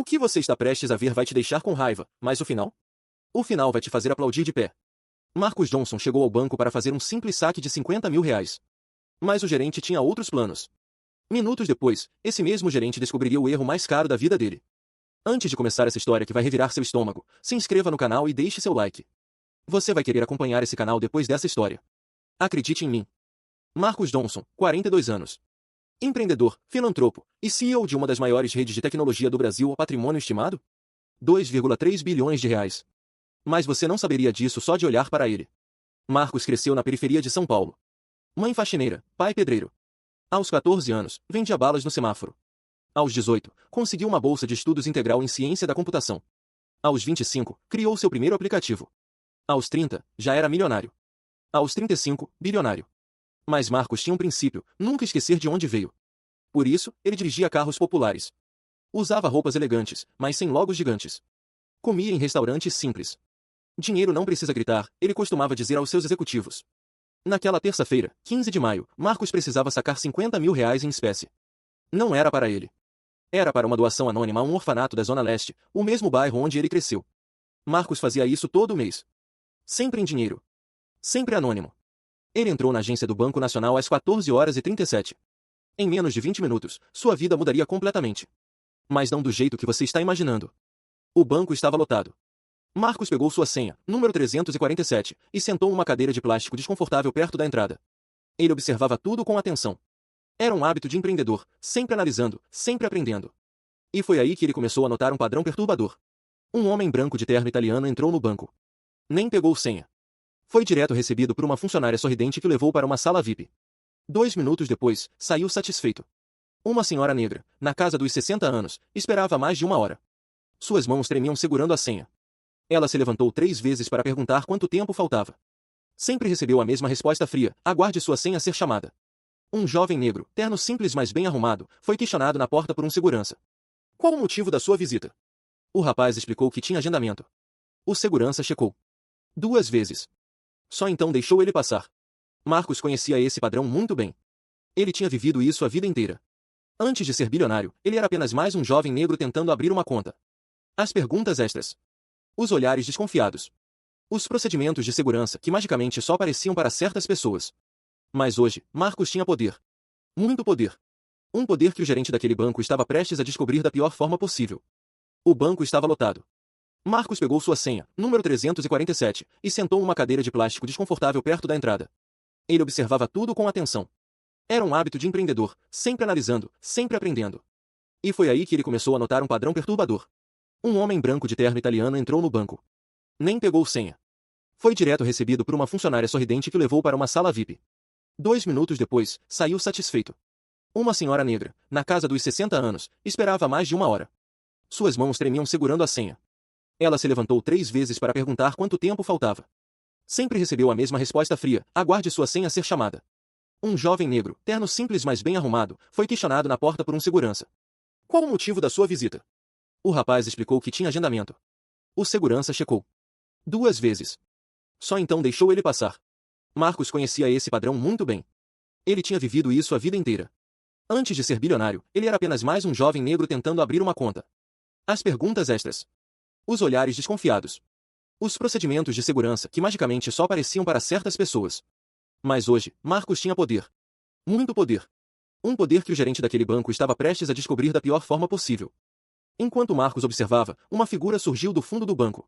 que você está prestes a ver vai te deixar com raiva, mas o final? O final vai te fazer aplaudir de pé. Marcus Johnson chegou ao banco para fazer um simples saque de 50 mil reais. Mas o gerente tinha outros planos. Minutos depois, esse mesmo gerente descobriria o erro mais caro da vida dele. Antes de começar essa história que vai revirar seu estômago, se inscreva no canal e deixe seu like. Você vai querer acompanhar esse canal depois dessa história. Acredite em mim. Marcus Johnson, 42 anos. Empreendedor, filantropo e CEO de uma das maiores redes de tecnologia do Brasil. O patrimônio estimado? 2,3 bilhões de reais. Mas você não saberia disso só de olhar para ele. Marcos cresceu na periferia de São Paulo. Mãe faxineira, pai pedreiro. Aos 14 anos, vendia balas no semáforo. Aos 18, conseguiu uma bolsa de estudos integral em ciência da computação. Aos 25, criou seu primeiro aplicativo. Aos 30, já era milionário. Aos 35, bilionário. Mas Marcos tinha um princípio: nunca esquecer de onde veio. Por isso, ele dirigia carros populares. Usava roupas elegantes, mas sem logos gigantes. Comia em restaurantes simples. Dinheiro não precisa gritar, ele costumava dizer aos seus executivos. Naquela terça-feira, 15 de maio, Marcos precisava sacar 50 mil reais em espécie. Não era para ele. Era para uma doação anônima a um orfanato da Zona Leste, o mesmo bairro onde ele cresceu. Marcos fazia isso todo mês. Sempre em dinheiro. Sempre anônimo. Ele entrou na agência do Banco Nacional às 14h37. Em menos de 20 minutos, sua vida mudaria completamente. Mas não do jeito que você está imaginando. O banco estava lotado. Marcos pegou sua senha, número 347, e sentou em uma cadeira de plástico desconfortável perto da entrada. Ele observava tudo com atenção. Era um hábito de empreendedor, sempre analisando, sempre aprendendo. E foi aí que ele começou a notar um padrão perturbador. Um homem branco de terno italiano entrou no banco. Nem pegou senha. Foi direto recebido por uma funcionária sorridente que o levou para uma sala VIP. 2 minutos depois, saiu satisfeito. Uma senhora negra, na casa dos 60 anos, esperava há mais de 1 hora. Suas mãos tremiam segurando a senha. Ela se levantou 3 vezes para perguntar quanto tempo faltava. Sempre recebeu a mesma resposta fria: aguarde sua senha ser chamada. Um jovem negro, terno simples mas bem arrumado, foi questionado na porta por um segurança. Qual o motivo da sua visita? O rapaz explicou que tinha agendamento. O segurança checou 2 vezes. Só então deixou ele passar. Marcos conhecia esse padrão muito bem. Ele tinha vivido isso a vida inteira. Antes de ser bilionário, ele era apenas mais um jovem negro tentando abrir uma conta. As perguntas extras. Os olhares desconfiados. Os procedimentos de segurança que magicamente só apareciam para certas pessoas. Mas hoje, Marcos tinha poder. Muito poder. Um poder que o gerente daquele banco estava prestes a descobrir da pior forma possível. O banco estava lotado. Marcos pegou sua senha, número 347, e sentou em uma cadeira de plástico desconfortável perto da entrada. Ele observava tudo com atenção. Era um hábito de empreendedor, sempre analisando, sempre aprendendo. E foi aí que ele começou a notar um padrão perturbador. Um homem branco de terno italiano entrou no banco. Nem pegou senha. Foi direto recebido por uma funcionária sorridente que o levou para uma sala VIP. 2 minutos depois, saiu satisfeito. Uma senhora negra, na casa dos 60 anos, esperava há mais de 1 hora. Suas mãos tremiam segurando a senha. Ela se levantou 3 vezes para perguntar quanto tempo faltava. Sempre recebeu a mesma resposta fria: aguarde sua senha ser chamada. Um jovem negro, terno simples mas bem arrumado, foi questionado na porta por um segurança. Qual o motivo da sua visita? O rapaz explicou que tinha agendamento. O segurança checou 2 vezes. Só então deixou ele passar. Marcos conhecia esse padrão muito bem. Ele tinha vivido isso a vida inteira. Antes de ser bilionário, ele era apenas mais um jovem negro tentando abrir uma conta. As perguntas extras. Os olhares desconfiados. Os procedimentos de segurança que magicamente só apareciam para certas pessoas. Mas hoje, Marcos tinha poder. Muito poder. Um poder que o gerente daquele banco estava prestes a descobrir da pior forma possível. Enquanto Marcos observava, uma figura surgiu do fundo do banco.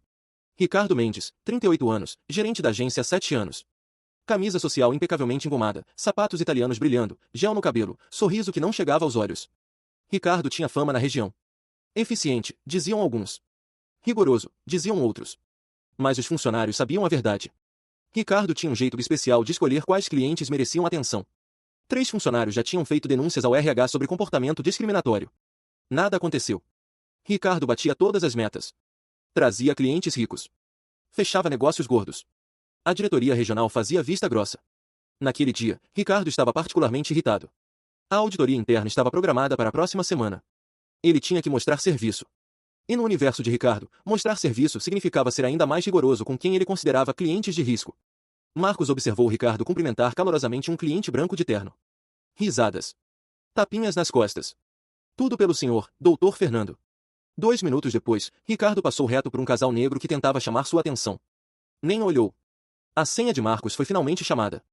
Ricardo Mendes, 38 anos, gerente da agência há 7 anos. Camisa social impecavelmente engomada, sapatos italianos brilhando, gel no cabelo, sorriso que não chegava aos olhos. Ricardo tinha fama na região. Eficiente, diziam alguns. Rigoroso, diziam outros. Mas os funcionários sabiam a verdade. Ricardo tinha um jeito especial de escolher quais clientes mereciam atenção. 3 funcionários já tinham feito denúncias ao RH sobre comportamento discriminatório. Nada aconteceu. Ricardo batia todas as metas. Trazia clientes ricos. Fechava negócios gordos. A diretoria regional fazia vista grossa. Naquele dia, Ricardo estava particularmente irritado. A auditoria interna estava programada para a próxima semana. Ele tinha que mostrar serviço. E no universo de Ricardo, mostrar serviço significava ser ainda mais rigoroso com quem ele considerava clientes de risco. Marcos observou Ricardo cumprimentar calorosamente um cliente branco de terno. Risadas. Tapinhas nas costas. Tudo pelo senhor, Dr. Fernando. 2 minutos depois, Ricardo passou reto por um casal negro que tentava chamar sua atenção. Nem olhou. A senha de Marcos foi finalmente chamada.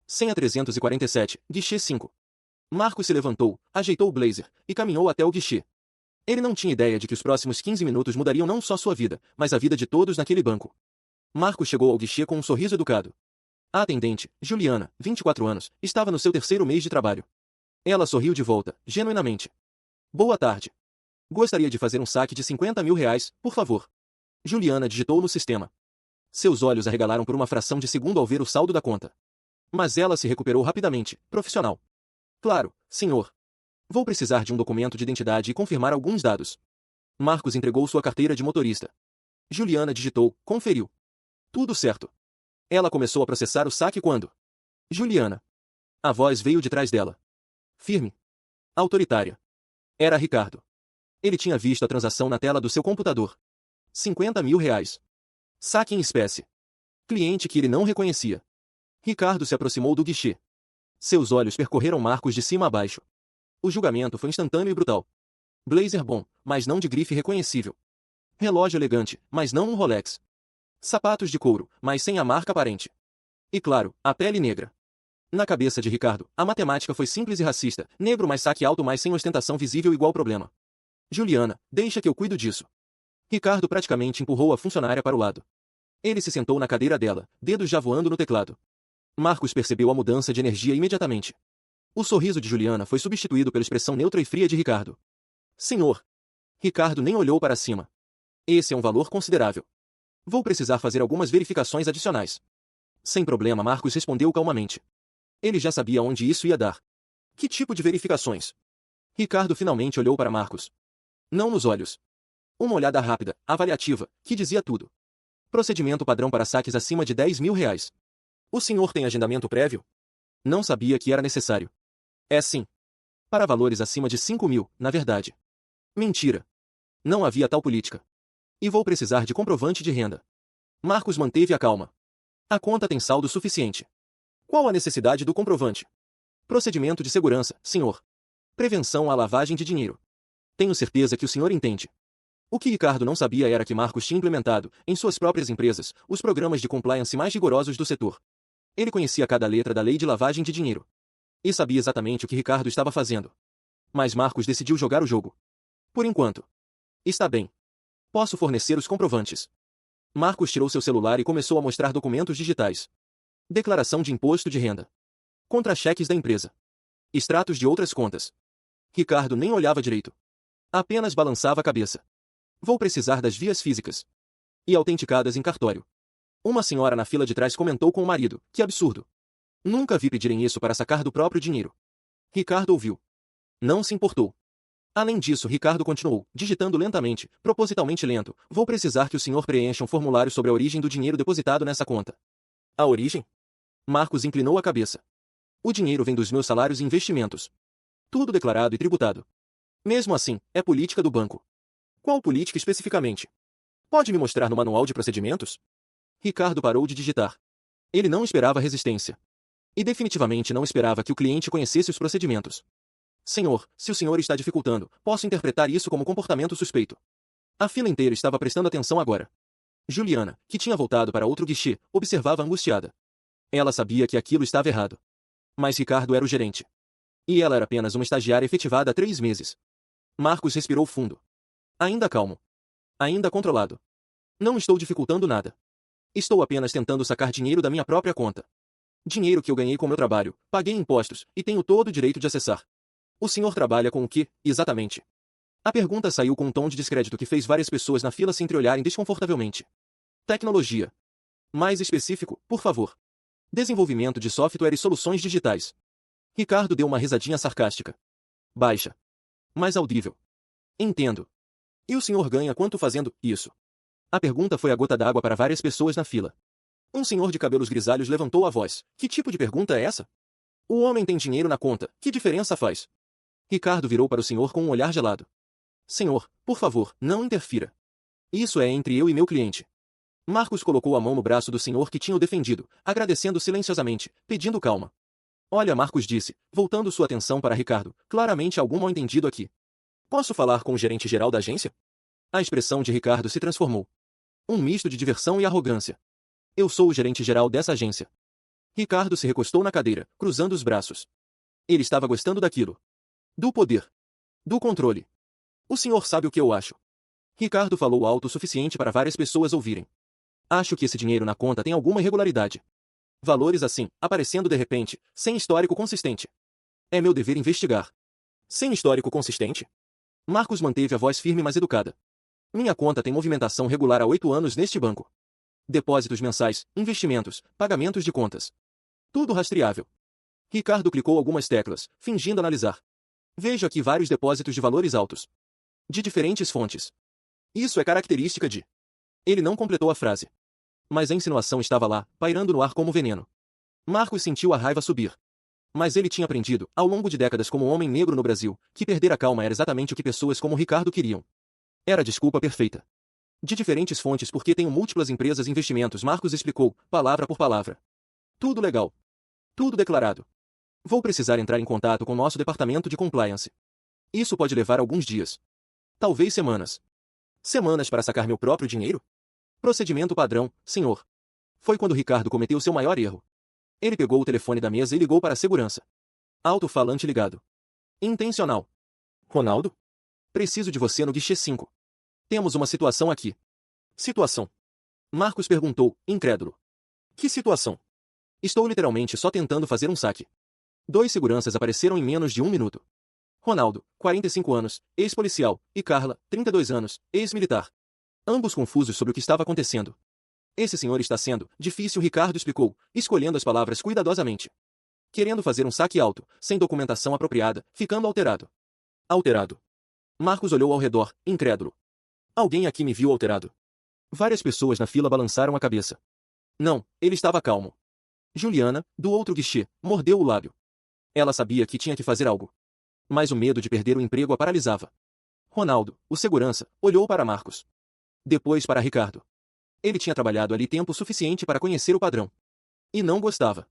Senha 347, guichê 5. Marcos se levantou, ajeitou o blazer e caminhou até o guichê. Ele não tinha ideia de que os próximos 15 minutos mudariam não só sua vida, mas a vida de todos naquele banco. Marcos chegou ao guichê com um sorriso educado. A atendente, Juliana, 24 anos, estava no seu terceiro mês de trabalho. Ela sorriu de volta, genuinamente. Boa tarde. Gostaria de fazer um saque de 50 mil reais, por favor. Juliana digitou no sistema. Seus olhos arregalaram por uma fração de segundo ao ver o saldo da conta. Mas ela se recuperou rapidamente, profissional. Claro, senhor. Vou precisar de um documento de identidade e confirmar alguns dados. Marcos entregou sua carteira de motorista. Juliana digitou, conferiu. Tudo certo. Ela começou a processar o saque quando... Juliana. A voz veio de trás dela. Firme. Autoritária. Era Ricardo. Ele tinha visto a transação na tela do seu computador. 50 mil reais. Saque em espécie. Cliente que ele não reconhecia. Ricardo se aproximou do guichê. Seus olhos percorreram Marcos de cima a baixo. O julgamento foi instantâneo e brutal. Blazer bom, mas não de grife reconhecível. Relógio elegante, mas não um Rolex. Sapatos de couro, mas sem a marca aparente. E claro, a pele negra. Na cabeça de Ricardo, a matemática foi simples e racista, negro mais saque alto mais sem ostentação visível igual problema. Juliana, deixa que eu cuido disso. Ricardo praticamente empurrou a funcionária para o lado. Ele se sentou na cadeira dela, dedos já voando no teclado. Marcos percebeu a mudança de energia imediatamente. O sorriso de Juliana foi substituído pela expressão neutra e fria de Ricardo. Senhor. Ricardo nem olhou para cima. Esse é um valor considerável. Vou precisar fazer algumas verificações adicionais. Sem problema, Marcos respondeu calmamente. Ele já sabia onde isso ia dar. Que tipo de verificações? Ricardo finalmente olhou para Marcos. Não nos olhos. Uma olhada rápida, avaliativa, que dizia tudo. Procedimento padrão para saques acima de 10 mil reais. O senhor tem agendamento prévio? Não sabia que era necessário. É sim. Para valores acima de 5 mil, na verdade. Mentira. Não havia tal política. E vou precisar de comprovante de renda. Marcos manteve a calma. A conta tem saldo suficiente. Qual a necessidade do comprovante? Procedimento de segurança, senhor. Prevenção à lavagem de dinheiro. Tenho certeza que o senhor entende. O que Ricardo não sabia era que Marcos tinha implementado, em suas próprias empresas, os programas de compliance mais rigorosos do setor. Ele conhecia cada letra da lei de lavagem de dinheiro. E sabia exatamente o que Ricardo estava fazendo. Mas Marcos decidiu jogar o jogo. Por enquanto. Está bem. Posso fornecer os comprovantes. Marcos tirou seu celular e começou a mostrar documentos digitais. Declaração de imposto de renda. Contra-cheques da empresa. Extratos de outras contas. Ricardo nem olhava direito. Apenas balançava a cabeça. Vou precisar das vias físicas. E autenticadas em cartório. Uma senhora na fila de trás comentou com o marido, que absurdo. Nunca vi pedirem isso para sacar do próprio dinheiro. Ricardo ouviu. Não se importou. Além disso, Ricardo continuou, digitando lentamente, propositalmente lento. Vou precisar que o senhor preencha um formulário sobre a origem do dinheiro depositado nessa conta. A origem? Marcos inclinou a cabeça. O dinheiro vem dos meus salários e investimentos. Tudo declarado e tributado. Mesmo assim, é política do banco. Qual política especificamente? Pode me mostrar no manual de procedimentos? Ricardo parou de digitar. Ele não esperava resistência. E definitivamente não esperava que o cliente conhecesse os procedimentos. Senhor, se o senhor está dificultando, posso interpretar isso como comportamento suspeito. A fila inteira estava prestando atenção agora. Juliana, que tinha voltado para outro guichê, observava angustiada. Ela sabia que aquilo estava errado. Mas Ricardo era o gerente. E ela era apenas uma estagiária efetivada há 3 meses. Marcos respirou fundo. Ainda calmo. Ainda controlado. Não estou dificultando nada. Estou apenas tentando sacar dinheiro da minha própria conta. Dinheiro que eu ganhei com meu trabalho, paguei impostos, e tenho todo o direito de acessar. O senhor trabalha com o quê, exatamente? A pergunta saiu com um tom de descrédito que fez várias pessoas na fila se entreolharem desconfortavelmente. Tecnologia. Mais específico, por favor. Desenvolvimento de software e soluções digitais. Ricardo deu uma risadinha sarcástica. Baixa. Mais audível. Entendo. E o senhor ganha quanto fazendo isso? A pergunta foi a gota d'água para várias pessoas na fila. Um senhor de cabelos grisalhos levantou a voz. Que tipo de pergunta é essa? O homem tem dinheiro na conta, que diferença faz? Ricardo virou para o senhor com um olhar gelado. Senhor, por favor, não interfira. Isso é entre eu e meu cliente. Marcos colocou a mão no braço do senhor que tinha o defendido, agradecendo silenciosamente, pedindo calma. Olha, Marcos disse, voltando sua atenção para Ricardo, claramente algum mal-entendido aqui. Posso falar com o gerente geral da agência? A expressão de Ricardo se transformou. Um misto de diversão e arrogância. Eu sou o gerente-geral dessa agência. Ricardo se recostou na cadeira, cruzando os braços. Ele estava gostando daquilo. Do poder. Do controle. O senhor sabe o que eu acho. Ricardo falou alto o suficiente para várias pessoas ouvirem. Acho que esse dinheiro na conta tem alguma irregularidade. Valores assim, aparecendo de repente, sem histórico consistente. É meu dever investigar. Sem histórico consistente? Marcos manteve a voz firme mas educada. Minha conta tem movimentação regular há 8 anos neste banco. Depósitos mensais, investimentos, pagamentos de contas. Tudo rastreável. Ricardo clicou algumas teclas, fingindo analisar. Vejo aqui vários depósitos de valores altos. De diferentes fontes. Isso é característica de... Ele não completou a frase. Mas a insinuação estava lá, pairando no ar como veneno. Marcos sentiu a raiva subir. Mas ele tinha aprendido, ao longo de décadas como homem negro no Brasil, que perder a calma era exatamente o que pessoas como Ricardo queriam. Era a desculpa perfeita. De diferentes fontes porque tenho múltiplas empresas e investimentos, Marcos explicou, palavra por palavra. Tudo legal. Tudo declarado. Vou precisar entrar em contato com nosso departamento de compliance. Isso pode levar alguns dias. Talvez semanas. Semanas para sacar meu próprio dinheiro? Procedimento padrão, senhor. Foi quando Ricardo cometeu seu maior erro. Ele pegou o telefone da mesa e ligou para a segurança. Alto-falante ligado. Intencional. Ronaldo? Preciso de você no guichê 5. Temos uma situação aqui. Situação? Marcos perguntou, incrédulo. Que situação? Estou literalmente só tentando fazer um saque. 2 seguranças apareceram em menos de 1 minuto. Ronaldo, 45 anos, ex-policial, e Carla, 32 anos, ex-militar. Ambos confusos sobre o que estava acontecendo. Esse senhor está sendo difícil, Ricardo explicou, escolhendo as palavras cuidadosamente. Querendo fazer um saque alto, sem documentação apropriada, ficando alterado. Alterado. Marcos olhou ao redor, incrédulo. Alguém aqui me viu alterado? Várias pessoas na fila balançaram a cabeça. Não, ele estava calmo. Juliana, do outro guichê, mordeu o lábio. Ela sabia que tinha que fazer algo. Mas o medo de perder o emprego a paralisava. Ronaldo, o segurança, olhou para Marcos. Depois para Ricardo. Ele tinha trabalhado ali tempo suficiente para conhecer o padrão. E não gostava.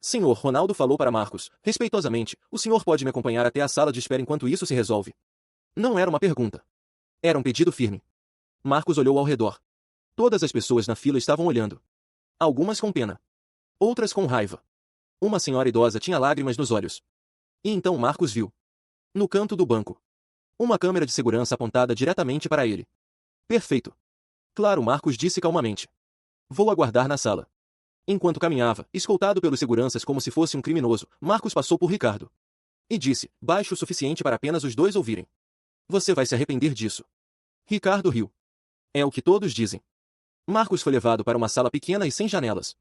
Senhor, Ronaldo falou para Marcos, respeitosamente, o senhor pode me acompanhar até a sala de espera enquanto isso se resolve? Não era uma pergunta. Era um pedido firme. Marcos olhou ao redor. Todas as pessoas na fila estavam olhando. Algumas com pena. Outras com raiva. Uma senhora idosa tinha lágrimas nos olhos. E então Marcos viu. No canto do banco. Uma câmera de segurança apontada diretamente para ele. Perfeito. Claro, Marcos disse calmamente. Vou aguardar na sala. Enquanto caminhava, escoltado pelos seguranças como se fosse um criminoso, Marcos passou por Ricardo. E disse, baixo o suficiente para apenas os dois ouvirem. Você vai se arrepender disso. Ricardo riu. É o que todos dizem. Marcos foi levado para uma sala pequena e sem janelas.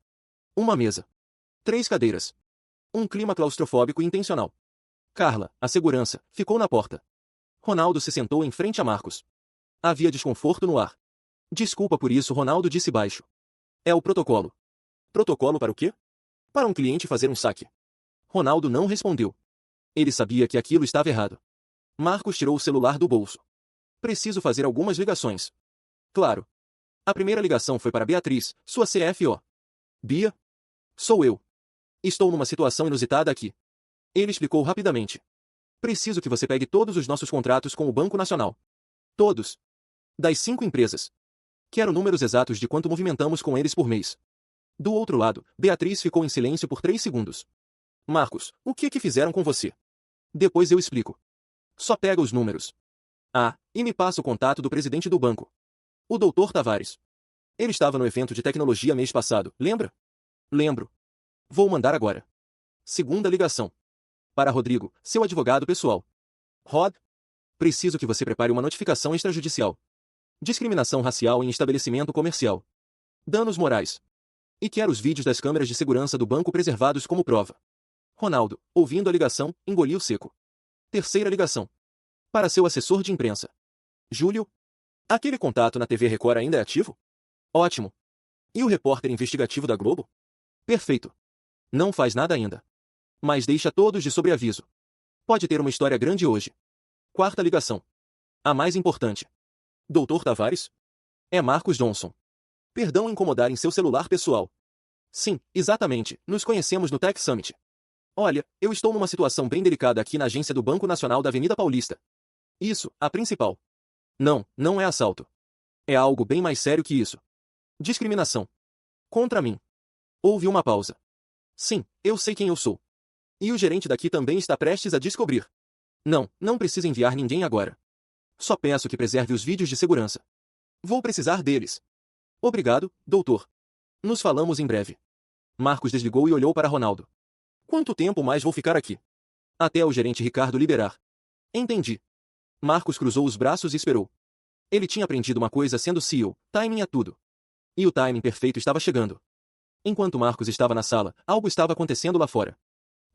Uma mesa. 3 cadeiras. Um clima claustrofóbico intencional. Carla, a segurança, ficou na porta. Ronaldo se sentou em frente a Marcos. Havia desconforto no ar. Desculpa por isso, Ronaldo disse baixo. É o protocolo. Protocolo para o quê? Para um cliente fazer um saque. Ronaldo não respondeu. Ele sabia que aquilo estava errado. Marcos tirou o celular do bolso. Preciso fazer algumas ligações. Claro. A primeira ligação foi para Beatriz, sua CFO. Bia? Sou eu. Estou numa situação inusitada aqui. Ele explicou rapidamente. Preciso que você pegue todos os nossos contratos com o Banco Nacional. Todos. Das 5 empresas. Quero números exatos de quanto movimentamos com eles por mês. Do outro lado, Beatriz ficou em silêncio por 3 segundos. Marcos, o que fizeram com você? Depois eu explico. Só pega os números. Ah, e me passa o contato do presidente do banco. O Dr. Tavares. Ele estava no evento de tecnologia mês passado, lembra? Lembro. Vou mandar agora. Segunda ligação. Para Rodrigo, seu advogado pessoal. Rod? Preciso que você prepare uma notificação extrajudicial. Discriminação racial em estabelecimento comercial. Danos morais. E quero os vídeos das câmeras de segurança do banco preservados como prova. Ronaldo, ouvindo a ligação, engoliu seco. Terceira ligação. Para seu assessor de imprensa. Júlio? Aquele contato na TV Record ainda é ativo? Ótimo. E o repórter investigativo da Globo? Perfeito. Não faz nada ainda. Mas deixa todos de sobreaviso. Pode ter uma história grande hoje. Quarta ligação. A mais importante. Dr. Tavares? É Marcos Johnson. Perdão incomodar em seu celular pessoal. Sim, exatamente, nos conhecemos no Tech Summit. Olha, eu estou numa situação bem delicada aqui na agência do Banco Nacional da Avenida Paulista. Isso, a principal. Não, não é assalto. É algo bem mais sério que isso. Discriminação. Contra mim. Houve uma pausa. Sim, eu sei quem eu sou. E o gerente daqui também está prestes a descobrir. Não, não precisa enviar ninguém agora. Só peço que preserve os vídeos de segurança. Vou precisar deles. Obrigado, doutor. Nos falamos em breve. Marcos desligou e olhou para Ronaldo. Quanto tempo mais vou ficar aqui? Até o gerente Ricardo liberar. Entendi. Marcos cruzou os braços e esperou. Ele tinha aprendido uma coisa sendo CEO: timing é tudo. E o timing perfeito estava chegando. Enquanto Marcos estava na sala, algo estava acontecendo lá fora.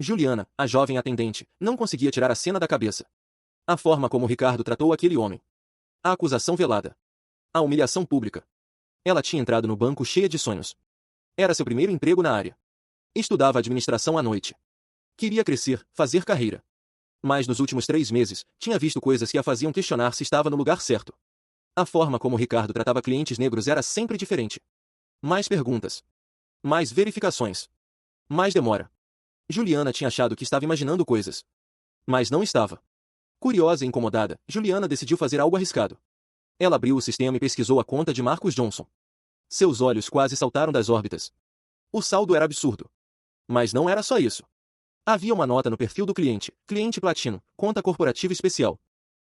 Juliana, a jovem atendente, não conseguia tirar a cena da cabeça. A forma como Ricardo tratou aquele homem. A acusação velada. A humilhação pública. Ela tinha entrado no banco cheia de sonhos. Era seu primeiro emprego na área. Estudava administração à noite. Queria crescer, fazer carreira. Mas nos últimos 3 meses, tinha visto coisas que a faziam questionar se estava no lugar certo. A forma como Ricardo tratava clientes negros era sempre diferente. Mais perguntas. Mais verificações. Mais demora. Juliana tinha achado que estava imaginando coisas. Mas não estava. Curiosa e incomodada, Juliana decidiu fazer algo arriscado. Ela abriu o sistema e pesquisou a conta de Marcos Johnson. Seus olhos quase saltaram das órbitas. O saldo era absurdo. Mas não era só isso. Havia uma nota no perfil do cliente, cliente platino, conta corporativa especial.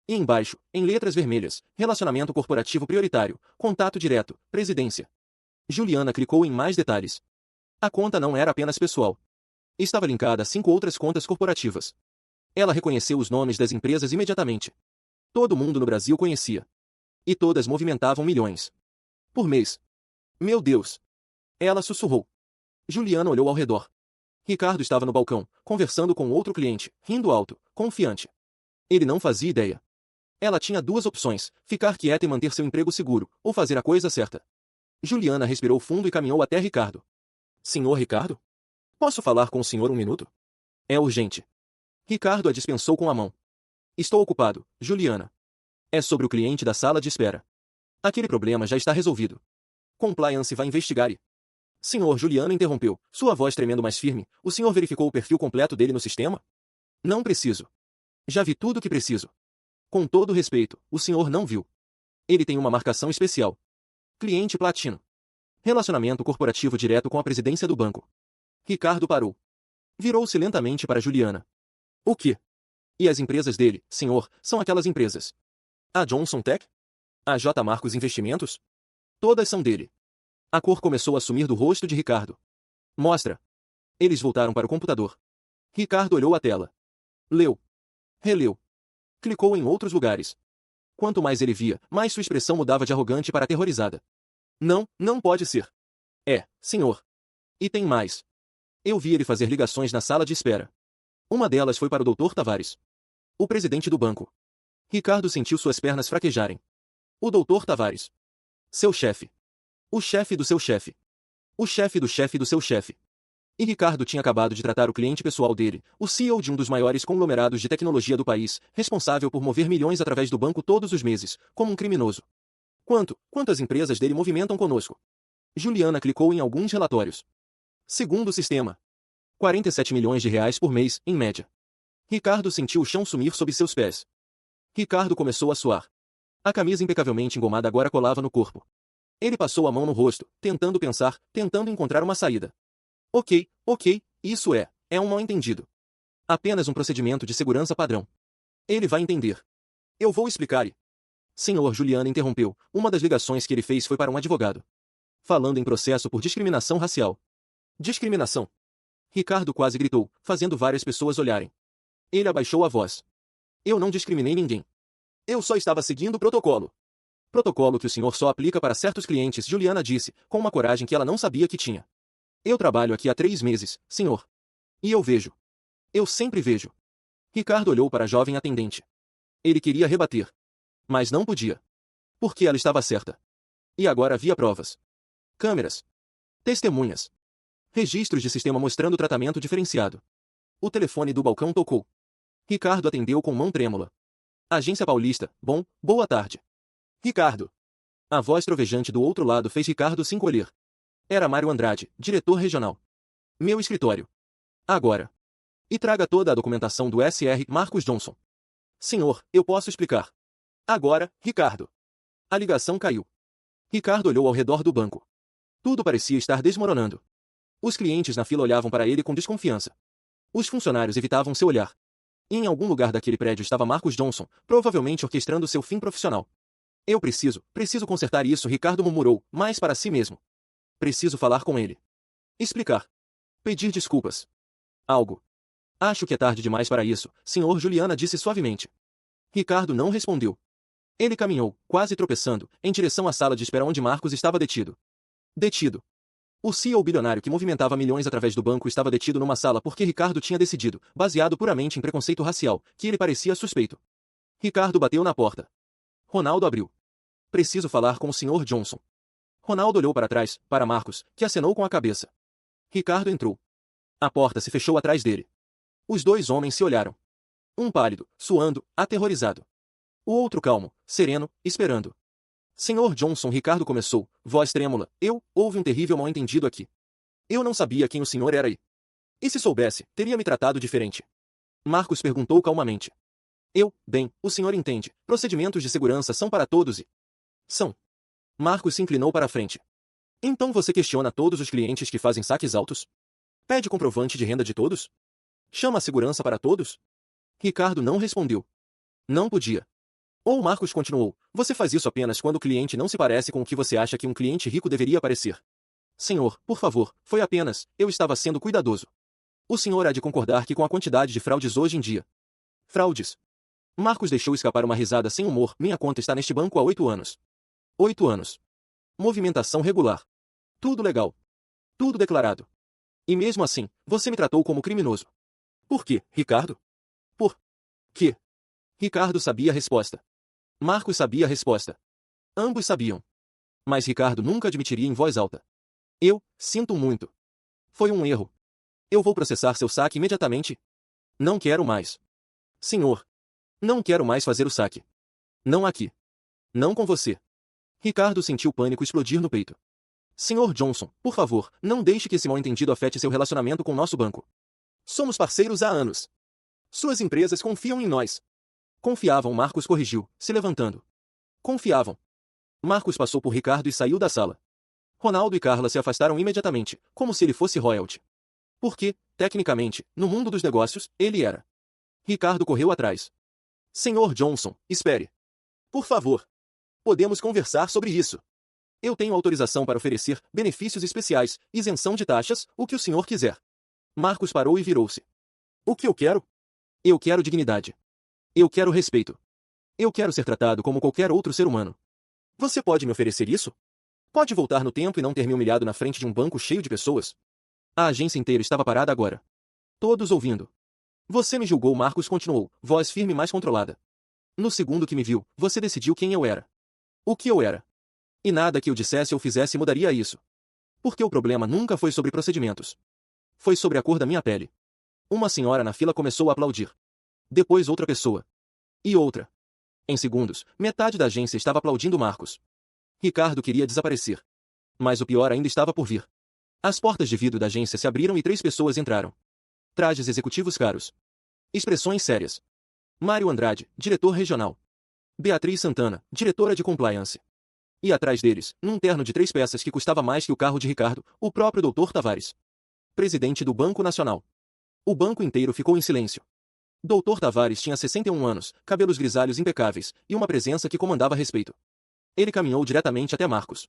E embaixo, em letras vermelhas, relacionamento corporativo prioritário, contato direto, presidência. Juliana clicou em mais detalhes. A conta não era apenas pessoal. Estava linkada a 5 outras contas corporativas. Ela reconheceu os nomes das empresas imediatamente. Todo mundo no Brasil conhecia. E todas movimentavam milhões. Por mês. Meu Deus! Ela sussurrou. Juliana olhou ao redor. Ricardo estava no balcão, conversando com outro cliente, rindo alto, confiante. Ele não fazia ideia. Ela tinha 2 opções: ficar quieta e manter seu emprego seguro, ou fazer a coisa certa. Juliana respirou fundo e caminhou até Ricardo. Senhor Ricardo? Posso falar com o senhor um minuto? É urgente. Ricardo a dispensou com a mão. Estou ocupado, Juliana. É sobre o cliente da sala de espera. Aquele problema já está resolvido. Compliance vai investigar e... Senhor, Juliana interrompeu, sua voz tremendo mais firme. O senhor verificou o perfil completo dele no sistema? Não preciso. Já vi tudo o que preciso. Com todo respeito, o senhor não viu. Ele tem uma marcação especial. Cliente platino. Relacionamento corporativo direto com a presidência do banco. Ricardo parou. Virou-se lentamente para Juliana. O quê? E as empresas dele, senhor, são aquelas empresas. A Johnson Tech? A J. Marcos Investimentos? Todas são dele. A cor começou a sumir do rosto de Ricardo. Mostra. Eles voltaram para o computador. Ricardo olhou a tela. Leu. Releu. Clicou em outros lugares. Quanto mais ele via, mais sua expressão mudava de arrogante para aterrorizada. Não, não pode ser. É, senhor. E tem mais. Eu vi ele fazer ligações na sala de espera. Uma delas foi para o Dr. Tavares, o presidente do banco. Ricardo sentiu suas pernas fraquejarem. O Dr. Tavares. Seu chefe. O chefe do seu chefe. O chefe do seu chefe. E Ricardo tinha acabado de tratar o cliente pessoal dele, o CEO de um dos maiores conglomerados de tecnologia do país, responsável por mover milhões através do banco todos os meses, como um criminoso. Quanto as empresas dele movimentam conosco? Juliana clicou em alguns relatórios. Segundo o sistema, 47 milhões de reais por mês, em média. Ricardo sentiu o chão sumir sob seus pés. Ricardo começou a suar. A camisa impecavelmente engomada agora colava no corpo. Ele passou a mão no rosto, tentando pensar, tentando encontrar uma saída. Ok, isso é um mal-entendido. Apenas um procedimento de segurança padrão. Ele vai entender. Eu vou explicar e... Senhor, Juliana interrompeu, uma das ligações que ele fez foi para um advogado. Falando em processo por discriminação racial. Discriminação? Ricardo quase gritou, fazendo várias pessoas olharem. Ele abaixou a voz. Eu não discriminei ninguém. Eu só estava seguindo o protocolo. Protocolo que o senhor só aplica para certos clientes, Juliana disse, com uma coragem que ela não sabia que tinha. Eu trabalho aqui há 3 meses, senhor. E eu vejo. Eu sempre vejo. Ricardo olhou para a jovem atendente. Ele queria rebater. Mas não podia. Porque ela estava certa. E agora havia provas. Câmeras. Testemunhas. Registros de sistema mostrando tratamento diferenciado. O telefone do balcão tocou. Ricardo atendeu com mão trêmula. Agência Paulista, boa tarde. Ricardo. A voz trovejante do outro lado fez Ricardo se encolher. Era Mário Andrade, diretor regional. Meu escritório. Agora. E traga toda a documentação do SR Marcos Johnson. Senhor, eu posso explicar. Agora, Ricardo. A ligação caiu. Ricardo olhou ao redor do banco. Tudo parecia estar desmoronando. Os clientes na fila olhavam para ele com desconfiança. Os funcionários evitavam seu olhar. E em algum lugar daquele prédio estava Marcus Johnson, provavelmente orquestrando seu fim profissional. Eu preciso consertar isso, Ricardo murmurou, mas para si mesmo. Preciso falar com ele. Explicar. Pedir desculpas. Algo. Acho que é tarde demais para isso, senhor, Juliana disse suavemente. Ricardo não respondeu. Ele caminhou, quase tropeçando, em direção à sala de espera onde Marcus estava detido. Detido. O CEO bilionário que movimentava milhões através do banco estava detido numa sala porque Ricardo tinha decidido, baseado puramente em preconceito racial, que ele parecia suspeito. Ricardo bateu na porta. Ronaldo abriu. Preciso falar com o Sr. Johnson. Ronaldo olhou para trás, para Marcus, que acenou com a cabeça. Ricardo entrou. A porta se fechou atrás dele. Os dois homens se olharam. Um pálido, suando, aterrorizado. O outro calmo, sereno, esperando. Sr. Johnson, Ricardo começou, voz trêmula, houve um terrível mal-entendido aqui. Eu não sabia quem o senhor era e se soubesse, teria me tratado diferente. Marcus perguntou calmamente. Bem, o senhor entende, procedimentos de segurança são para todos e... São. Marcus se inclinou para a frente. Então você questiona todos os clientes que fazem saques altos? Pede comprovante de renda de todos? Chama a segurança para todos? Ricardo não respondeu. Não podia. Ou Marcus continuou, você faz isso apenas quando o cliente não se parece com o que você acha que um cliente rico deveria parecer. Senhor, por favor, foi apenas, eu estava sendo cuidadoso. O senhor há de concordar que com a quantidade de fraudes hoje em dia... Fraudes. Marcus deixou escapar uma risada sem humor, minha conta está neste banco há 8 anos. 8 anos. Movimentação regular. Tudo legal. Tudo declarado. E mesmo assim, você me tratou como criminoso. Por quê, Ricardo? Por quê? Ricardo sabia a resposta. Marcus sabia a resposta. Ambos sabiam. Mas Ricardo nunca admitiria em voz alta. Eu sinto muito. Foi um erro. Eu vou processar seu saque imediatamente. Não quero mais. Senhor. Não quero mais fazer o saque. Não aqui. Não com você. Ricardo sentiu pânico explodir no peito. Sr. Johnson, por favor, não deixe que esse mal-entendido afete seu relacionamento com nosso banco. Somos parceiros há anos. Suas empresas confiam em nós. Confiavam, Marcus corrigiu, se levantando. Confiavam. Marcus passou por Ricardo e saiu da sala. Ronaldo e Carla se afastaram imediatamente, como se ele fosse royalty. Porque, tecnicamente, no mundo dos negócios, ele era. Ricardo correu atrás. Sr. Johnson, espere. Por favor. Podemos conversar sobre isso. Eu tenho autorização para oferecer benefícios especiais, isenção de taxas, o que o senhor quiser. Marcus parou e virou-se. O que eu quero? Eu quero dignidade. Eu quero respeito. Eu quero ser tratado como qualquer outro ser humano. Você pode me oferecer isso? Pode voltar no tempo e não ter me humilhado na frente de um banco cheio de pessoas? A agência inteira estava parada agora. Todos ouvindo. Você me julgou, Marcus continuou, voz firme e mais controlada. No segundo que me viu, você decidiu quem eu era. O que eu era. E nada que eu dissesse ou fizesse mudaria isso. Porque o problema nunca foi sobre procedimentos. Foi sobre a cor da minha pele. Uma senhora na fila começou a aplaudir. Depois outra pessoa. E outra. Em segundos, metade da agência estava aplaudindo Marcus. Ricardo queria desaparecer. Mas o pior ainda estava por vir. As portas de vidro da agência se abriram e 3 pessoas entraram. Trajes executivos caros. Expressões sérias. Mário Andrade, diretor regional. Beatriz Santana, diretora de compliance. E atrás deles, num terno de 3 peças que custava mais que o carro de Ricardo, o próprio Dr. Tavares. Presidente do Banco Nacional. O banco inteiro ficou em silêncio. Dr. Tavares tinha 61 anos, cabelos grisalhos impecáveis, e uma presença que comandava respeito. Ele caminhou diretamente até Marcus.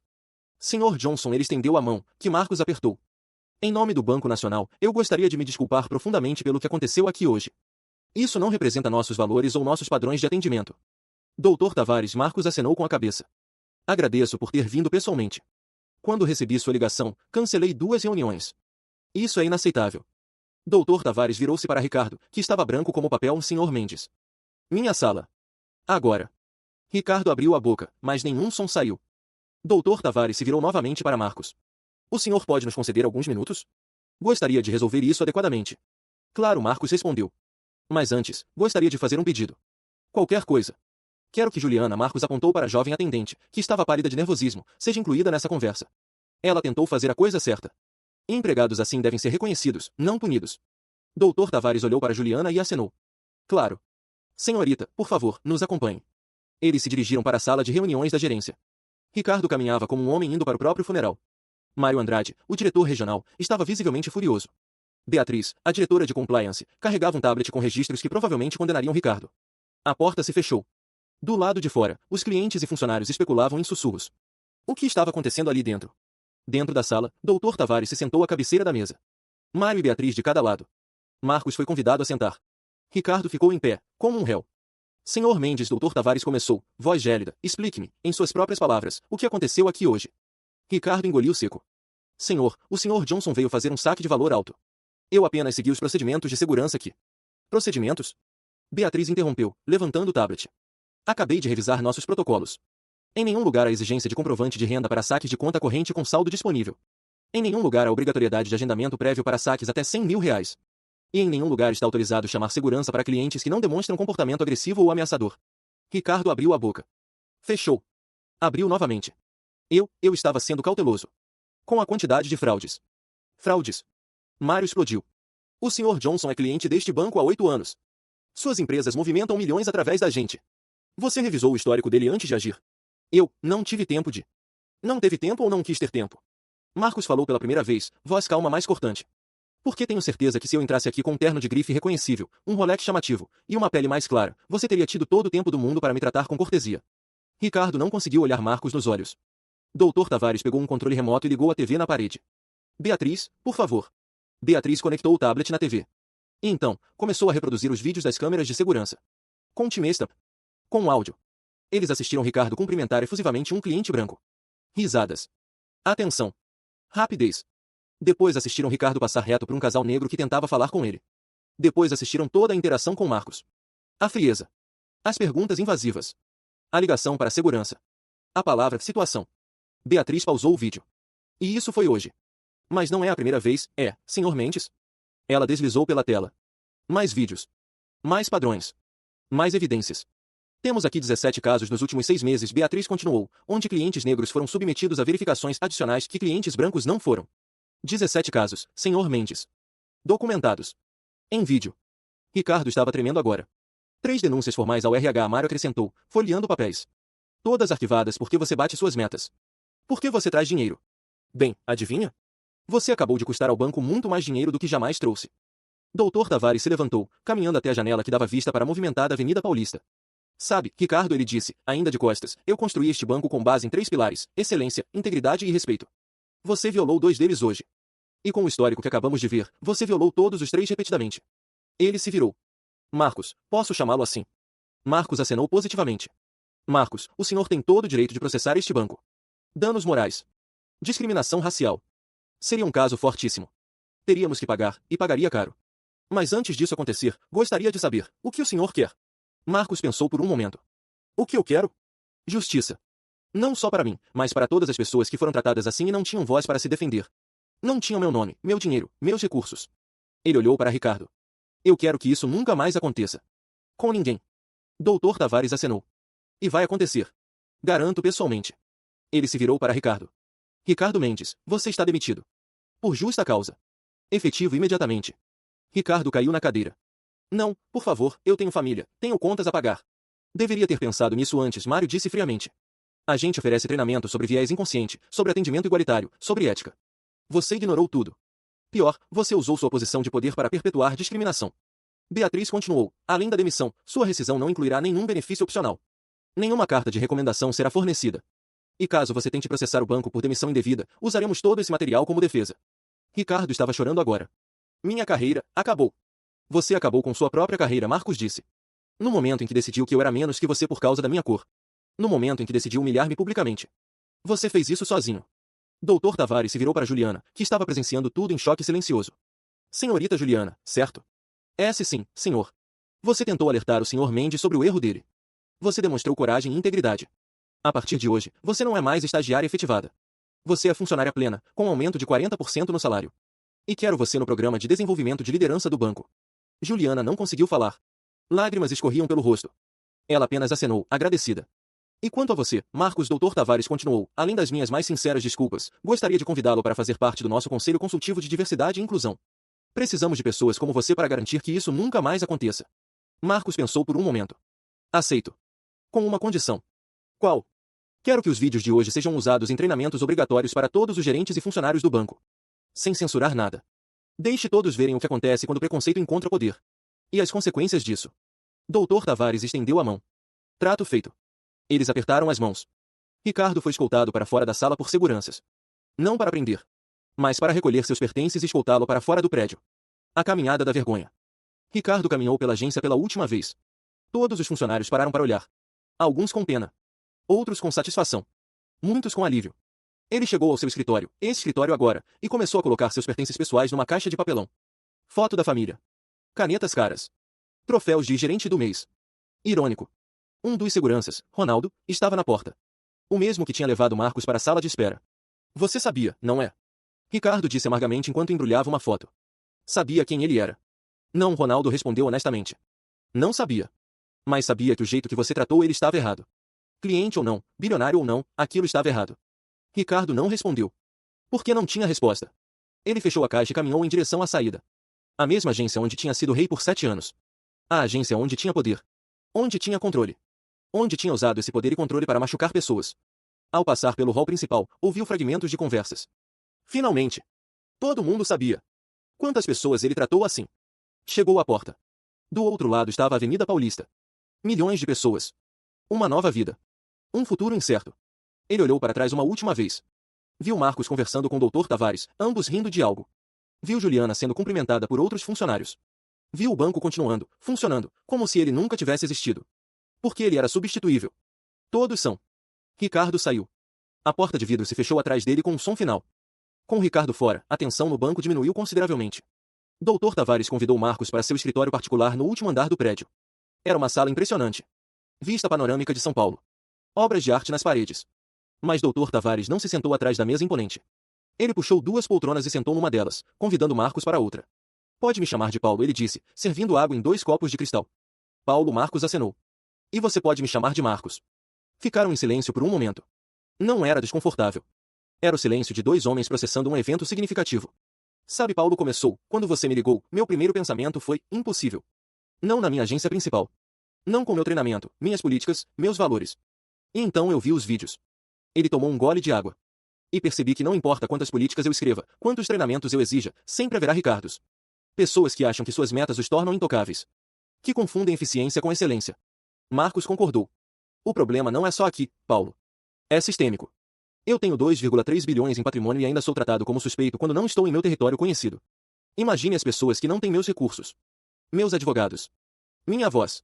Sr. Johnson, ele estendeu a mão, que Marcus apertou. Em nome do Banco Nacional, eu gostaria de me desculpar profundamente pelo que aconteceu aqui hoje. Isso não representa nossos valores ou nossos padrões de atendimento. Dr. Tavares, Marcus acenou com a cabeça. Agradeço por ter vindo pessoalmente. Quando recebi sua ligação, cancelei 2 reuniões. Isso é inaceitável. Dr. Tavares virou-se para Ricardo, que estava branco como papel, um Sr. Mendes. Minha sala. Agora. Ricardo abriu a boca, mas nenhum som saiu. Dr. Tavares se virou novamente para Marcus. O senhor pode nos conceder alguns minutos? Gostaria de resolver isso adequadamente. Claro, Marcus respondeu. Mas antes, gostaria de fazer um pedido. Qualquer coisa. Quero que Juliana, Marcus apontou para a jovem atendente, que estava pálida de nervosismo, seja incluída nessa conversa. Ela tentou fazer a coisa certa. Empregados assim devem ser reconhecidos, não punidos. Dr. Tavares olhou para Juliana e acenou. Claro. Senhorita, por favor, nos acompanhe. Eles se dirigiram para a sala de reuniões da gerência. Ricardo caminhava como um homem indo para o próprio funeral. Mário Andrade, o diretor regional, estava visivelmente furioso. Beatriz, a diretora de compliance, carregava um tablet com registros que provavelmente condenariam Ricardo. A porta se fechou. Do lado de fora, os clientes e funcionários especulavam em sussurros. O que estava acontecendo ali dentro? Dentro da sala, Dr. Tavares se sentou à cabeceira da mesa. Mário e Beatriz de cada lado. Marcos foi convidado a sentar. Ricardo ficou em pé, como um réu. Senhor Mendes, Dr. Tavares começou, voz gélida, explique-me, em suas próprias palavras, o que aconteceu aqui hoje. Ricardo engoliu seco. Senhor, o Sr. Johnson veio fazer um saque de valor alto. Eu apenas segui os procedimentos de segurança aqui. Procedimentos? Beatriz interrompeu, levantando o tablet. Acabei de revisar nossos protocolos. Em nenhum lugar há exigência de comprovante de renda para saques de conta corrente com saldo disponível. Em nenhum lugar há obrigatoriedade de agendamento prévio para saques até R$100 mil. E em nenhum lugar está autorizado chamar segurança para clientes que não demonstram comportamento agressivo ou ameaçador. Ricardo abriu a boca. Fechou. Abriu novamente. Eu estava sendo cauteloso. Com a quantidade de fraudes. Fraudes. Mário explodiu. O Sr. Johnson é cliente deste banco há 8 anos. Suas empresas movimentam milhões através da gente. Você revisou o histórico dele antes de agir? Eu não tive tempo de. Não teve tempo ou não quis ter tempo? Marcos falou pela primeira vez, voz calma mais cortante. Porque tenho certeza que se eu entrasse aqui com um terno de grife reconhecível, um Rolex chamativo e uma pele mais clara, você teria tido todo o tempo do mundo para me tratar com cortesia. Ricardo não conseguiu olhar Marcos nos olhos. Dr. Tavares pegou um controle remoto e ligou a TV na parede. Beatriz, por favor. Beatriz conectou o tablet na TV. E então, começou a reproduzir os vídeos das câmeras de segurança. Conte-me esta. Com áudio. Eles assistiram Ricardo cumprimentar efusivamente um cliente branco. Risadas. Atenção. Rapidez. Depois assistiram Ricardo passar reto por um casal negro que tentava falar com ele. Depois assistiram toda a interação com Marcos. A frieza. As perguntas invasivas. A ligação para a segurança. A palavra situação. Beatriz pausou o vídeo. E isso foi hoje. Mas não é a primeira vez, Sr. Mendes? Ela deslizou pela tela. Mais vídeos. Mais padrões. Mais evidências. Temos aqui 17 casos nos últimos 6 meses, Beatriz continuou, onde clientes negros foram submetidos a verificações adicionais que clientes brancos não foram. 17 casos, Sr. Mendes. Documentados. Em vídeo. Ricardo estava tremendo agora. 3 denúncias formais ao RH, Mário acrescentou, folheando papéis. Todas arquivadas porque você bate suas metas. Por que você traz dinheiro? Bem, adivinha? Você acabou de custar ao banco muito mais dinheiro do que jamais trouxe. Dr. Tavares se levantou, caminhando até a janela que dava vista para a movimentada Avenida Paulista. Sabe, Ricardo, ele disse, ainda de costas, eu construí este banco com base em 3 pilares, excelência, integridade e respeito. Você violou 2 deles hoje. E com o histórico que acabamos de ver, você violou todos os 3 repetidamente. Ele se virou. Marcos, posso chamá-lo assim? Marcos acenou positivamente. Marcos, o senhor tem todo o direito de processar este banco. Danos morais. Discriminação racial. Seria um caso fortíssimo. Teríamos que pagar, e pagaria caro. Mas antes disso acontecer, gostaria de saber, o que o senhor quer? Marcos pensou por um momento. O que eu quero? Justiça. Não só para mim, mas para todas as pessoas que foram tratadas assim e não tinham voz para se defender. Não tinham meu nome, meu dinheiro, meus recursos. Ele olhou para Ricardo. Eu quero que isso nunca mais aconteça. Com ninguém. Dr. Tavares acenou. E vai acontecer. Garanto pessoalmente. Ele se virou para Ricardo. Ricardo Mendes, você está demitido. Por justa causa. Efetivo imediatamente. Ricardo caiu na cadeira. Não, por favor, eu tenho família, tenho contas a pagar. Deveria ter pensado nisso antes, Mário disse friamente. A gente oferece treinamento sobre viés inconsciente, sobre atendimento igualitário, sobre ética. Você ignorou tudo. Pior, você usou sua posição de poder para perpetuar discriminação. Beatriz continuou, além da demissão, sua rescisão não incluirá nenhum benefício opcional. Nenhuma carta de recomendação será fornecida. E caso você tente processar o banco por demissão indevida, usaremos todo esse material como defesa. Ricardo estava chorando agora. Minha carreira acabou. Você acabou com sua própria carreira, Marcos disse. No momento em que decidiu que eu era menos que você por causa da minha cor. No momento em que decidiu humilhar-me publicamente. Você fez isso sozinho. Dr. Tavares se virou para Juliana, que estava presenciando tudo em choque silencioso. Senhorita Juliana, certo? Sim, senhor. Você tentou alertar o Sr. Mendes sobre o erro dele. Você demonstrou coragem e integridade. A partir de hoje, você não é mais estagiária efetivada. Você é funcionária plena, com aumento de 40% no salário. E quero você no programa de desenvolvimento de liderança do banco. Juliana não conseguiu falar. Lágrimas escorriam pelo rosto. Ela apenas acenou, agradecida. E quanto a você, Marcos, Dr. Tavares continuou, além das minhas mais sinceras desculpas, gostaria de convidá-lo para fazer parte do nosso Conselho Consultivo de Diversidade e Inclusão. Precisamos de pessoas como você para garantir que isso nunca mais aconteça. Marcos pensou por um momento. Aceito. Com uma condição. Qual? Quero que os vídeos de hoje sejam usados em treinamentos obrigatórios para todos os gerentes e funcionários do banco. Sem censurar nada. Deixe todos verem o que acontece quando o preconceito encontra poder. E as consequências disso. Dr. Tavares estendeu a mão. Trato feito. Eles apertaram as mãos. Ricardo foi escoltado para fora da sala por seguranças. Não para prender, mas para recolher seus pertences e escoltá-lo para fora do prédio. A caminhada da vergonha. Ricardo caminhou pela agência pela última vez. Todos os funcionários pararam para olhar. Alguns com pena. Outros com satisfação. Muitos com alívio. Ele chegou ao seu escritório, esse escritório agora, e começou a colocar seus pertences pessoais numa caixa de papelão. Foto da família. Canetas caras. Troféus de gerente do mês. Irônico. Um dos seguranças, Ronaldo, estava na porta. O mesmo que tinha levado Marcos para a sala de espera. Você sabia, não é? Ricardo disse amargamente enquanto embrulhava uma foto. Sabia quem ele era. Não, Ronaldo respondeu honestamente. Não sabia. Mas sabia que o jeito que você tratou ele estava errado. Cliente ou não, bilionário ou não, aquilo estava errado. Ricardo não respondeu. Porque não tinha resposta. Ele fechou a caixa e caminhou em direção à saída. A mesma agência onde tinha sido rei por 7 anos. A agência onde tinha poder. Onde tinha controle. Onde tinha usado esse poder e controle para machucar pessoas. Ao passar pelo hall principal, ouviu fragmentos de conversas. Finalmente! Todo mundo sabia. Quantas pessoas ele tratou assim? Chegou à porta. Do outro lado estava a Avenida Paulista. Milhões de pessoas. Uma nova vida. Um futuro incerto. Ele olhou para trás uma última vez. Viu Marcos conversando com o Dr. Tavares, ambos rindo de algo. Viu Juliana sendo cumprimentada por outros funcionários. Viu o banco continuando, funcionando, como se ele nunca tivesse existido. Porque ele era substituível. Todos são. Ricardo saiu. A porta de vidro se fechou atrás dele com um som final. Com Ricardo fora, a tensão no banco diminuiu consideravelmente. Dr. Tavares convidou Marcos para seu escritório particular no último andar do prédio. Era uma sala impressionante. Vista panorâmica de São Paulo. Obras de arte nas paredes. Mas Dr. Tavares não se sentou atrás da mesa imponente. Ele puxou 2 poltronas e sentou numa delas, convidando Marcos para outra. Pode me chamar de Paulo, ele disse, servindo água em 2 copos de cristal. Paulo. Marcos acenou. E você pode me chamar de Marcos. Ficaram em silêncio por um momento. Não era desconfortável. Era o silêncio de 2 homens processando um evento significativo. Sabe, Paulo começou, quando você me ligou, meu primeiro pensamento foi, impossível. Não na minha agência principal. Não com meu treinamento, minhas políticas, meus valores. E então eu vi os vídeos. Ele tomou um gole de água. E percebi que não importa quantas políticas eu escreva, quantos treinamentos eu exija, sempre haverá Ricardos. Pessoas que acham que suas metas os tornam intocáveis. Que confundem eficiência com excelência. Marcos concordou. O problema não é só aqui, Paulo. É sistêmico. Eu tenho 2,3 bilhões em patrimônio e ainda sou tratado como suspeito quando não estou em meu território conhecido. Imagine as pessoas que não têm meus recursos. Meus advogados. Minha voz.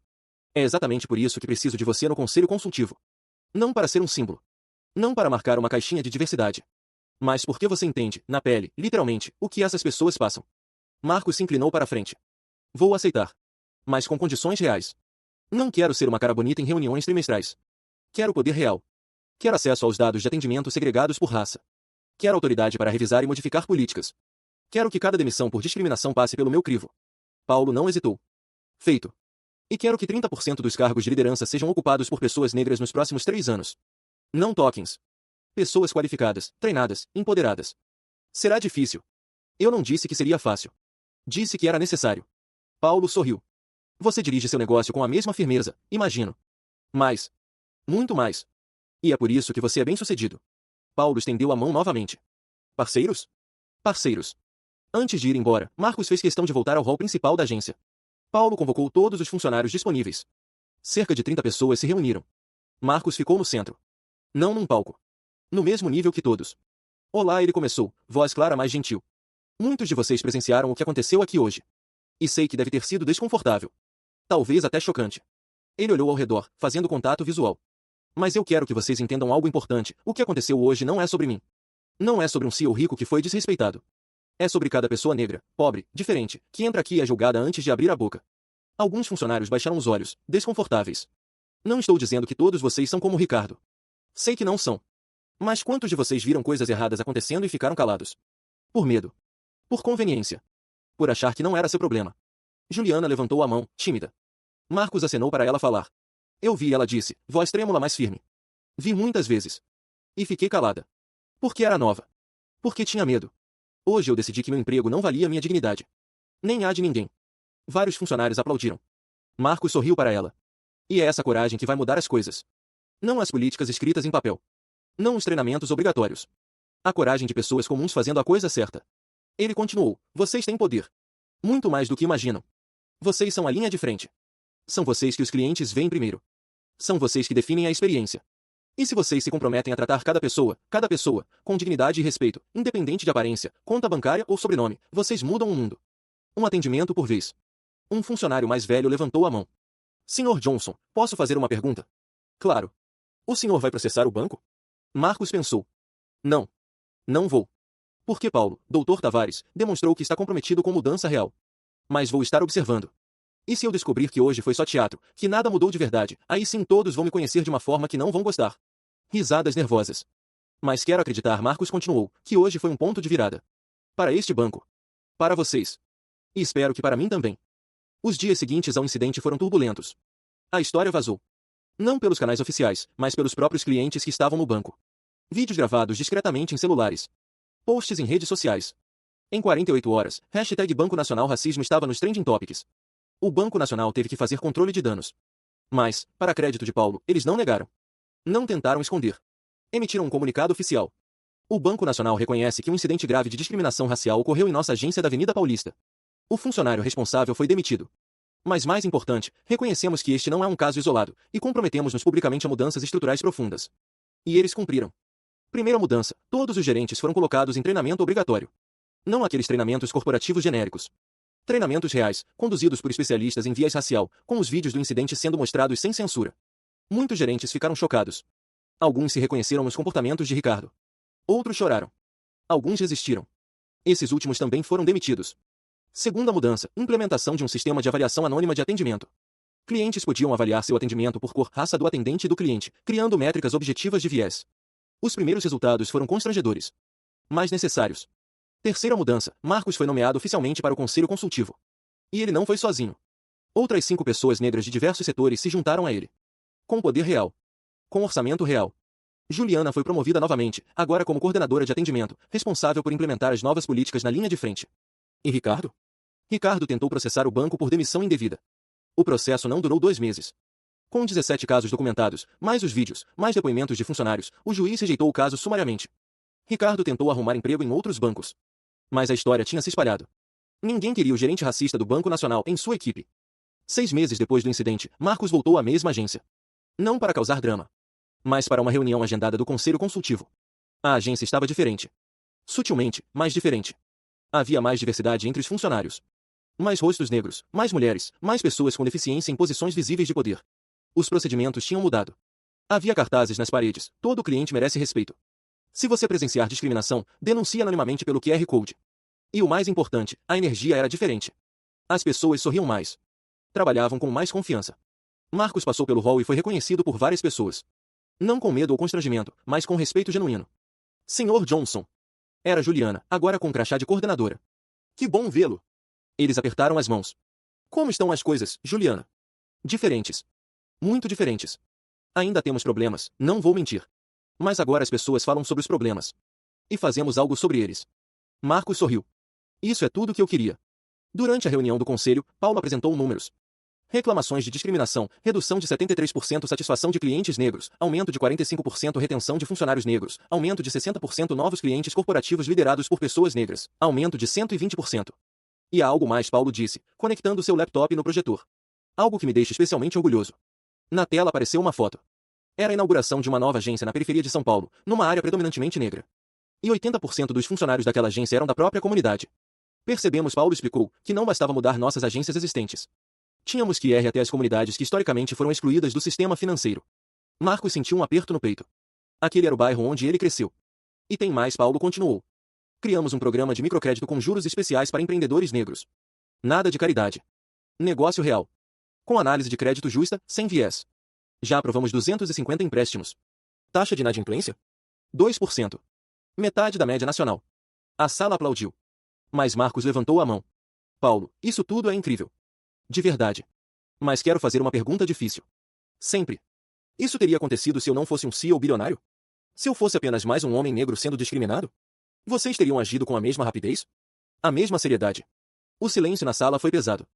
É exatamente por isso que preciso de você no conselho consultivo. Não para ser um símbolo. Não para marcar uma caixinha de diversidade. Mas porque você entende, na pele, literalmente, o que essas pessoas passam. Marcos se inclinou para a frente. Vou aceitar. Mas com condições reais. Não quero ser uma cara bonita em reuniões trimestrais. Quero poder real. Quero acesso aos dados de atendimento segregados por raça. Quero autoridade para revisar e modificar políticas. Quero que cada demissão por discriminação passe pelo meu crivo. Paulo não hesitou. Feito. E quero que 30% dos cargos de liderança sejam ocupados por pessoas negras nos próximos 3 anos. Não tokens. Pessoas qualificadas, treinadas, empoderadas. Será difícil. Eu não disse que seria fácil. Disse que era necessário. Paulo sorriu. Você dirige seu negócio com a mesma firmeza, imagino. Mais. Muito mais. E é por isso que você é bem-sucedido. Paulo estendeu a mão novamente. Parceiros? Parceiros. Antes de ir embora, Marcos fez questão de voltar ao hall principal da agência. Paulo convocou todos os funcionários disponíveis. Cerca de 30 pessoas se reuniram. Marcos ficou no centro. Não num palco. No mesmo nível que todos. Olá, ele começou, voz clara mais gentil. Muitos de vocês presenciaram o que aconteceu aqui hoje. E sei que deve ter sido desconfortável. Talvez até chocante. Ele olhou ao redor, fazendo contato visual. Mas eu quero que vocês entendam algo importante. O que aconteceu hoje não é sobre mim. Não é sobre um CEO rico que foi desrespeitado. É sobre cada pessoa negra, pobre, diferente, que entra aqui e é julgada antes de abrir a boca. Alguns funcionários baixaram os olhos, desconfortáveis. Não estou dizendo que todos vocês são como o Ricardo. Sei que não são. Mas quantos de vocês viram coisas erradas acontecendo e ficaram calados? Por medo. Por conveniência. Por achar que não era seu problema. Juliana levantou a mão, tímida. Marcos acenou para ela falar. Eu vi, ela disse, voz trêmula mais firme. Vi muitas vezes. E fiquei calada. Porque era nova. Porque tinha medo. Hoje eu decidi que meu emprego não valia minha dignidade. Nem a de ninguém. Vários funcionários aplaudiram. Marcos sorriu para ela. E é essa coragem que vai mudar as coisas. Não as políticas escritas em papel. Não os treinamentos obrigatórios. A coragem de pessoas comuns fazendo a coisa certa. Ele continuou: vocês têm poder. Muito mais do que imaginam. Vocês são a linha de frente. São vocês que os clientes veem primeiro. São vocês que definem a experiência. E se vocês se comprometem a tratar cada pessoa, com dignidade e respeito, independente de aparência, conta bancária ou sobrenome, vocês mudam o mundo. Um atendimento por vez. Um funcionário mais velho levantou a mão. Sr. Johnson, posso fazer uma pergunta? Claro. O senhor vai processar o banco? Marcos pensou. Não. Não vou. Porque Paulo, Dr. Tavares, demonstrou que está comprometido com mudança real. Mas vou estar observando. E se eu descobrir que hoje foi só teatro, que nada mudou de verdade, aí sim todos vão me conhecer de uma forma que não vão gostar. Risadas nervosas. Mas quero acreditar, Marcos continuou, que hoje foi um ponto de virada. Para este banco. Para vocês. E espero que para mim também. Os dias seguintes ao incidente foram turbulentos. A história vazou. Não pelos canais oficiais, mas pelos próprios clientes que estavam no banco. Vídeos gravados discretamente em celulares. Posts em redes sociais. Em 48 horas, hashtag Banco Nacional Racismo estava nos trending topics. O Banco Nacional teve que fazer controle de danos. Mas, para crédito de Paulo, eles não negaram. Não tentaram esconder. Emitiram um comunicado oficial. O Banco Nacional reconhece que um incidente grave de discriminação racial ocorreu em nossa agência da Avenida Paulista. O funcionário responsável foi demitido. Mas mais importante, reconhecemos que este não é um caso isolado, e comprometemos-nos publicamente a mudanças estruturais profundas. E eles cumpriram. Primeira mudança, todos os gerentes foram colocados em treinamento obrigatório. Não aqueles treinamentos corporativos genéricos. Treinamentos reais, conduzidos por especialistas em viés racial, com os vídeos do incidente sendo mostrados sem censura. Muitos gerentes ficaram chocados. Alguns se reconheceram nos comportamentos de Ricardo. Outros choraram. Alguns resistiram. Esses últimos também foram demitidos. Segunda mudança, implementação de um sistema de avaliação anônima de atendimento. Clientes podiam avaliar seu atendimento por cor, raça do atendente e do cliente, criando métricas objetivas de viés. Os primeiros resultados foram constrangedores. Mas necessários. Terceira mudança, Marcos foi nomeado oficialmente para o Conselho Consultivo. E ele não foi sozinho. Outras 5 pessoas negras de diversos setores se juntaram a ele. Com poder real. Com orçamento real. Juliana foi promovida novamente, agora como coordenadora de atendimento, responsável por implementar as novas políticas na linha de frente. E Ricardo? Ricardo tentou processar o banco por demissão indevida. O processo não durou 2 meses. Com 17 casos documentados, mais os vídeos, mais depoimentos de funcionários, o juiz rejeitou o caso sumariamente. Ricardo tentou arrumar emprego em outros bancos. Mas a história tinha se espalhado. Ninguém queria o gerente racista do Banco Nacional em sua equipe. 6 meses depois do incidente, Marcos voltou à mesma agência. Não para causar drama, mas para uma reunião agendada do Conselho Consultivo. A agência estava diferente. Sutilmente, mas diferente. Havia mais diversidade entre os funcionários. Mais rostos negros, mais mulheres, mais pessoas com deficiência em posições visíveis de poder. Os procedimentos tinham mudado. Havia cartazes nas paredes: todo cliente merece respeito. Se você presenciar discriminação, denuncie anonimamente pelo QR Code. E o mais importante, a energia era diferente. As pessoas sorriam mais. Trabalhavam com mais confiança. Marcos passou pelo hall e foi reconhecido por várias pessoas. Não com medo ou constrangimento, mas com respeito genuíno. Sr. Johnson. Era Juliana, agora com crachá de coordenadora. Que bom vê-lo. Eles apertaram as mãos. Como estão as coisas, Juliana? Diferentes. Muito diferentes. Ainda temos problemas, não vou mentir. Mas agora as pessoas falam sobre os problemas. E fazemos algo sobre eles. Marcos sorriu. Isso é tudo que eu queria. Durante a reunião do conselho, Paulo apresentou números. Reclamações de discriminação, redução de 73% satisfação de clientes negros, aumento de 45% retenção de funcionários negros, aumento de 60% novos clientes corporativos liderados por pessoas negras, aumento de 120%. E há algo mais, Paulo disse, conectando seu laptop no projetor. Algo que me deixa especialmente orgulhoso. Na tela apareceu uma foto. Era a inauguração de uma nova agência na periferia de São Paulo, numa área predominantemente negra. E 80% dos funcionários daquela agência eram da própria comunidade. Percebemos, Paulo explicou, que não bastava mudar nossas agências existentes. Tínhamos que ir até as comunidades que historicamente foram excluídas do sistema financeiro. Marcos sentiu um aperto no peito. Aquele era o bairro onde ele cresceu. E tem mais, Paulo continuou. Criamos um programa de microcrédito com juros especiais para empreendedores negros. Nada de caridade. Negócio real. Com análise de crédito justa, sem viés. Já aprovamos 250 empréstimos. Taxa de inadimplência? 2%. Metade da média nacional. A sala aplaudiu. Mas Marcos levantou a mão. Paulo, isso tudo é incrível. De verdade. Mas quero fazer uma pergunta difícil. Sempre. Isso teria acontecido se eu não fosse um CEO bilionário? Se eu fosse apenas mais um homem negro sendo discriminado? Vocês teriam agido com a mesma rapidez? A mesma seriedade? O silêncio na sala foi pesado.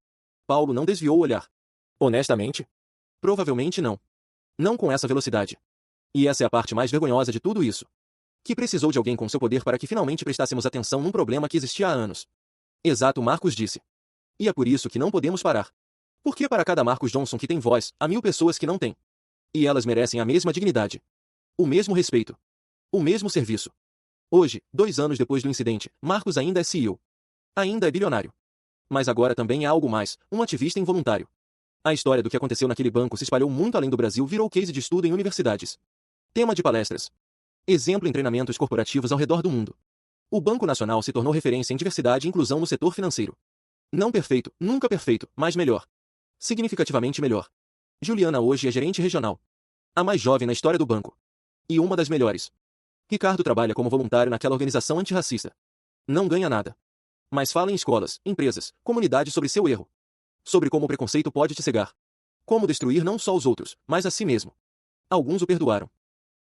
Paulo não desviou o olhar. Honestamente? Provavelmente não. Não com essa velocidade. E essa é a parte mais vergonhosa de tudo isso. Que precisou de alguém com seu poder para que finalmente prestássemos atenção num problema que existia há anos. Exato, Marcus disse. E é por isso que não podemos parar. Porque para cada Marcus Johnson que tem voz, há 1000 pessoas que não têm. E elas merecem a mesma dignidade. O mesmo respeito. O mesmo serviço. Hoje, 2 anos depois do incidente, Marcus ainda é CEO. Ainda é bilionário. Mas agora também é algo mais, um ativista involuntário. A história do que aconteceu naquele banco se espalhou muito além do Brasil, virou case de estudo em universidades. Tema de palestras. Exemplo em treinamentos corporativos ao redor do mundo. O Banco Nacional se tornou referência em diversidade e inclusão no setor financeiro. Não perfeito, nunca perfeito, mas melhor. Significativamente melhor. Juliana hoje é gerente regional. A mais jovem na história do banco. E uma das melhores. Ricardo trabalha como voluntário naquela organização antirracista. Não ganha nada. Mas fala em escolas, empresas, comunidades sobre seu erro. Sobre como o preconceito pode te cegar. Como destruir não só os outros, mas a si mesmo. Alguns o perdoaram.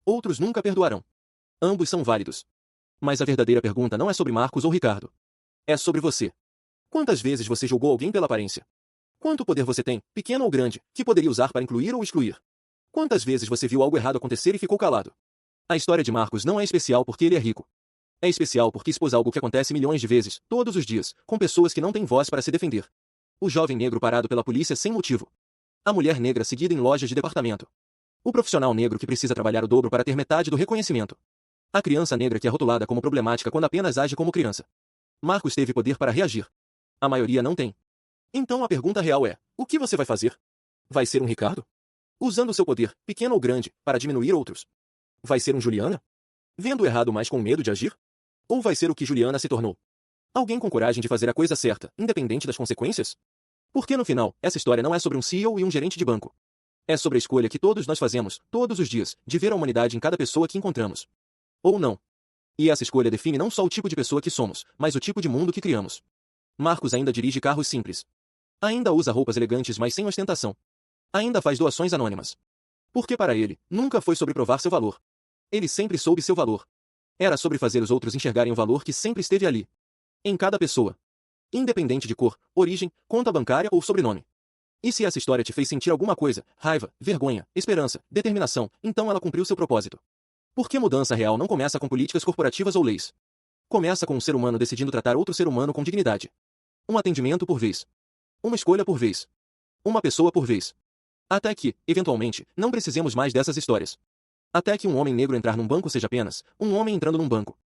Outros nunca perdoarão. Ambos são válidos. Mas a verdadeira pergunta não é sobre Marcos ou Ricardo. É sobre você. Quantas vezes você julgou alguém pela aparência? Quanto poder você tem, pequeno ou grande, que poderia usar para incluir ou excluir? Quantas vezes você viu algo errado acontecer e ficou calado? A história de Marcos não é especial porque ele é rico. É especial porque expôs algo que acontece milhões de vezes, todos os dias, com pessoas que não têm voz para se defender. O jovem negro parado pela polícia sem motivo. A mulher negra seguida em lojas de departamento. O profissional negro que precisa trabalhar o dobro para ter metade do reconhecimento. A criança negra que é rotulada como problemática quando apenas age como criança. Marcos teve poder para reagir. A maioria não tem. Então a pergunta real é, o que você vai fazer? Vai ser um Ricardo? Usando seu poder, pequeno ou grande, para diminuir outros? Vai ser um Juliana? Vendo o errado mas com medo de agir? Ou vai ser o que Juliana se tornou? Alguém com coragem de fazer a coisa certa, independente das consequências? Porque no final, essa história não é sobre um CEO e um gerente de banco. É sobre a escolha que todos nós fazemos, todos os dias, de ver a humanidade em cada pessoa que encontramos. Ou não. E essa escolha define não só o tipo de pessoa que somos, mas o tipo de mundo que criamos. Marcos ainda dirige carros simples. Ainda usa roupas elegantes mas sem ostentação. Ainda faz doações anônimas. Porque para ele, nunca foi sobre provar seu valor. Ele sempre soube seu valor. Era sobre fazer os outros enxergarem o valor que sempre esteve ali. Em cada pessoa. Independente de cor, origem, conta bancária ou sobrenome. E se essa história te fez sentir alguma coisa, raiva, vergonha, esperança, determinação, então ela cumpriu seu propósito. Porque mudança real não começa com políticas corporativas ou leis. Começa com um ser humano decidindo tratar outro ser humano com dignidade. Um atendimento por vez. Uma escolha por vez. Uma pessoa por vez. Até que, eventualmente, não precisemos mais dessas histórias. Até que um homem negro entrar num banco seja apenas um homem entrando num banco.